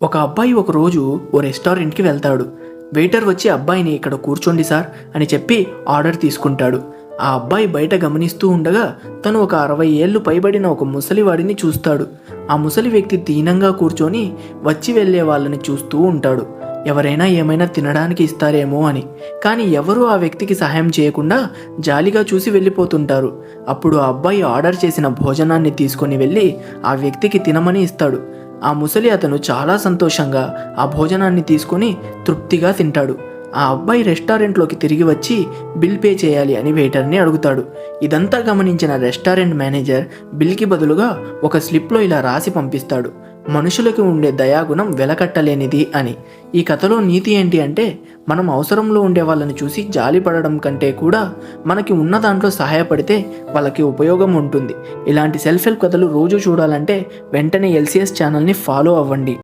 ఒక అబ్బాయి ఒకరోజు ఓ రెస్టారెంట్కి వెళ్తాడు. వెయిటర్ వచ్చి అబ్బాయిని ఇక్కడ కూర్చోండి సార్ అని చెప్పి ఆర్డర్ తీసుకుంటాడు. ఆ అబ్బాయి బయట గమనిస్తూ ఉండగా తను ఒక 60 ఏళ్ళు పైబడిన ఒక ముసలివాడిని చూస్తాడు. ఆ ముసలి వ్యక్తి దీనంగా కూర్చొని వచ్చి వెళ్ళే వాళ్ళని చూస్తూ ఉంటాడు. ఎవరైనా ఏమైనా తినడానికి ఇస్తారేమో అని. కానీ ఎవరూ ఆ వ్యక్తికి సహాయం చేయకుండా జాలిగా చూసి వెళ్ళిపోతుంటారు. అప్పుడు ఆ అబ్బాయి ఆర్డర్ చేసిన భోజనాన్ని తీసుకొని వెళ్ళి ఆ వ్యక్తికి తినమని ఇస్తాడు. ఆ ముసలి అతను చాలా సంతోషంగా ఆ భోజనాన్ని తీసుకొని తృప్తిగా తింటాడు. ఆ అబ్బాయి రెస్టారెంట్లోకి తిరిగి వచ్చి బిల్ పే చేయాలి అని వెయిటర్ని అడుగుతాడు. ఇదంతా గమనించిన రెస్టారెంట్ మేనేజర్ బిల్కి బదులుగా ఒక స్లిప్లో ఇలా రాసి పంపిస్తాడు: మనుషులకు ఉండే దయాగుణం వెలకట్టలేనిది అని. ఈ కథలో నీతి ఏంటి అంటే, మనం అవసరంలో ఉండే వాళ్ళని చూసి జాలి పడడం కంటే కూడా మనకి ఉన్న దాంట్లో సహాయపడితే వాళ్ళకి ఉపయోగం ఉంటుంది. ఇలాంటి సెల్ఫ్ హెల్ప్ కథలు రోజు చూడాలంటే వెంటనే LCS ఛానల్ని ఫాలో అవ్వండి.